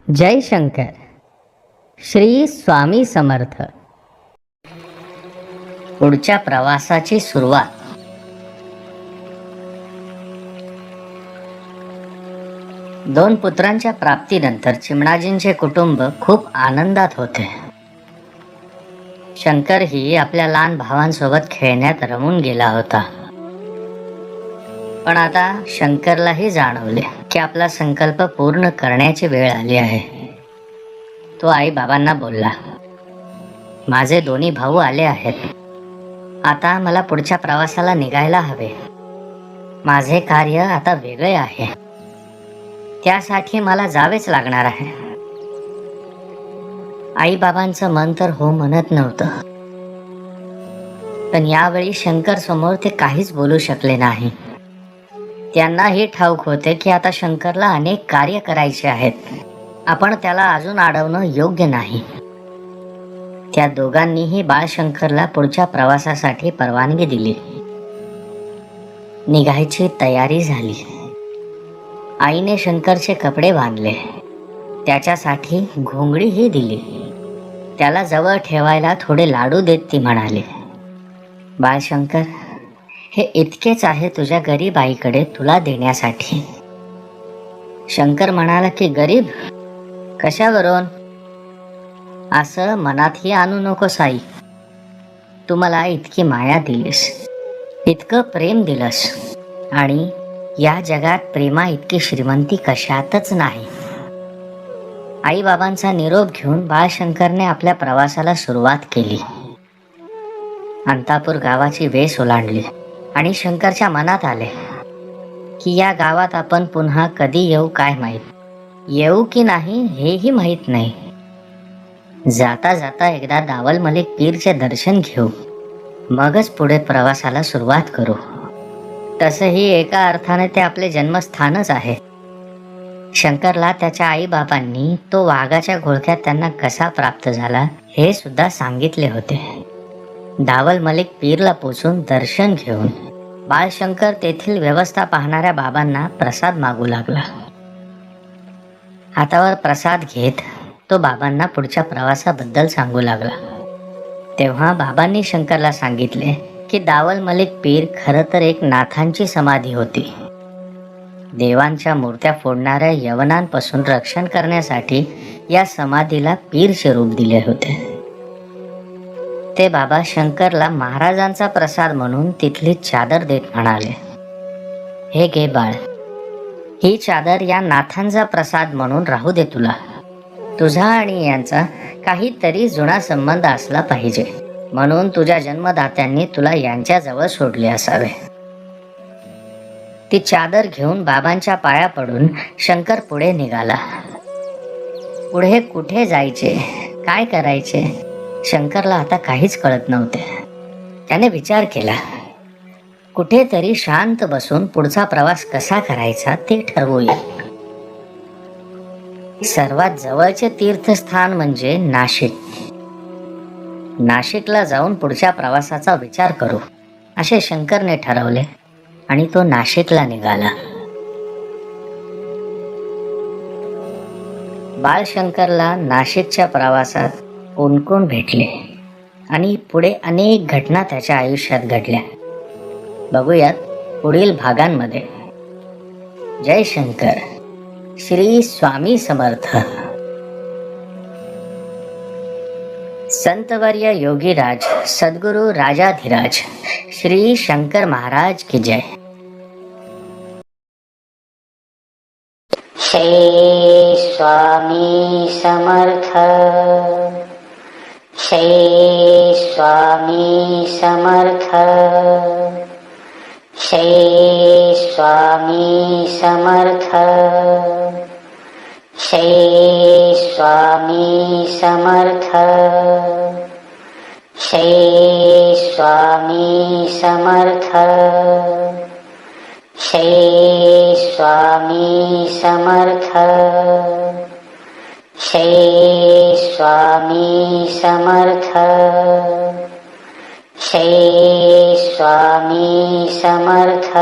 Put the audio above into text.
जय शंकर. श्री स्वामी समर्थ. पुढच्या प्रवासाची सुरुवात. दोन पुत्रांच्या प्राप्तीनंतर चिमणाजींचे कुटुंब खूप आनंदात होते. शंकरही आपल्या लहान भावांसोबत खेळण्यात रमून गेला होता. पण आता शंकरलाही जाणवले की आपला संकल्प पूर्ण करण्याची वेळ आली आहे. तो आई बाबांना बोलला, माझे दोन्ही भाऊ आले आहेत. आता मला पुढच्या प्रवासाला निघायला हवे. माझे कार्य आता वेगळे आहे. त्यासाठी मला जावेच लागणार आहे. आई बाबांचं मन तर हो म्हणत नव्हतं. पण यावेळी शंकर समोर ते काहीच बोलू शकले नाही. त्यांना हे ठाऊक होते की आता शंकरला अनेक कार्य करायचे आहेत. आपण त्याला अजून अडवणं योग्य नाही. त्या दोघांनीही बाळशंकरला पुढच्या प्रवासासाठी परवानगी दिली. निघायची तयारी झाली. आईने शंकरचे कपडे बांधले. त्याच्यासाठी घोंगडीही दिली. त्याला जवळ ठेवायला थोडे लाडू देत ती म्हणाली, बाळशंकर, हे इतकेच आहे तुझ्या गरीब आईकडे तुला देण्यासाठी. शंकर म्हणाला की गरीब कशावरून? असं मनातही आणू नकोस आई. तू मला इतकी माया दिलीस, इतकं प्रेम दिलंस, आणि या जगात प्रेमा इतकी श्रीमंती कशातच नाही. आई बाबांचा निरोप घेऊन बाळशंकरने आपल्या प्रवासाला सुरुवात केली. अंतापूर गावाची वेस ओलांडली आणि शंकरच्या मनात आले की या गावात आपण पुन्हा कधी येऊ काय माहीत. येऊ की नाही हेही माहीत नाही. जाता जाता एकदा दावल मलिक पीरचे दर्शन घेऊ, मगच पुढे प्रवासाला सुरुवात करू. तसंही एका अर्थाने ते आपले जन्मस्थानच आहे. शंकरला त्याच्या आई बाबांनी तो वाघाच्या घोळक्यात त्यांना कसा प्राप्त झाला हे सुद्धा सांगितले होते. दावल मलिक पीरला पोचून दर्शन घेऊन बाळशंकर तेथील व्यवस्था पाहणाऱ्या बाबांना प्रसाद मागू लागला. हातावर प्रसाद घेत तो बाबांना पुढच्या प्रवासाबद्दल सांगू लागला. तेव्हा बाबांनी शंकरला सांगितले की दावल मलिक पीर खरं तर एक नाथांची समाधी होती. देवांच्या मूर्त्या फोडणाऱ्या यवनांपासून रक्षण करण्यासाठी या समाधीला पीरचे रूप दिले होते. ते बाबा शंकरला महाराजांचा प्रसाद म्हणून तिथली चादर देत म्हणाले, हे घे बाळ, ही चादर या नाथांचा प्रसाद म्हणून राहू दे तुला. तुझा आणि यांचा काहीतरी जुना संबंध असला पाहिजे, म्हणून तुझ्या जन्मदात्यांनी तुला यांच्याजवळ सोडले असावे. ती चादर घेऊन बाबांच्या पाया पडून शंकर पुढे निघाला. पुढे कुठे जायचे, काय करायचे, शंकरला आता काहीच कळत नव्हते. त्याने विचार केला, कुठेतरी शांत बसून पुढचा प्रवास कसा करायचा ते ठरवूया. सर्वात जवळचे तीर्थस्थान म्हणजे नाशिक. नाशिकला जाऊन पुढच्या प्रवासाचा विचार करू असे शंकरने ठरवले आणि तो नाशिकला निघाला. बाळशंकरला नाशिकच्या प्रवासात कोण भेटले आणि पुढे अनेक घटना त्याच्या आयुष्यात घडल्या. बघूयात पुढील भागांमध्ये. जय शंकर. श्री स्वामी समर्थ. संतवर्य योगीराज सद्गुरु राजाधिराज श्री शंकर महाराज की जय. श्री स्वामी समर्थ. श्री स्वामी समर्थ. श्री स्वामी समर्थ. श्री स्वामी समर्थ. श्री स्वामी समर्थ. श्री स्वामी समर्थ. श्री स्वामी समर्थ. श्री स्वामी समर्थ.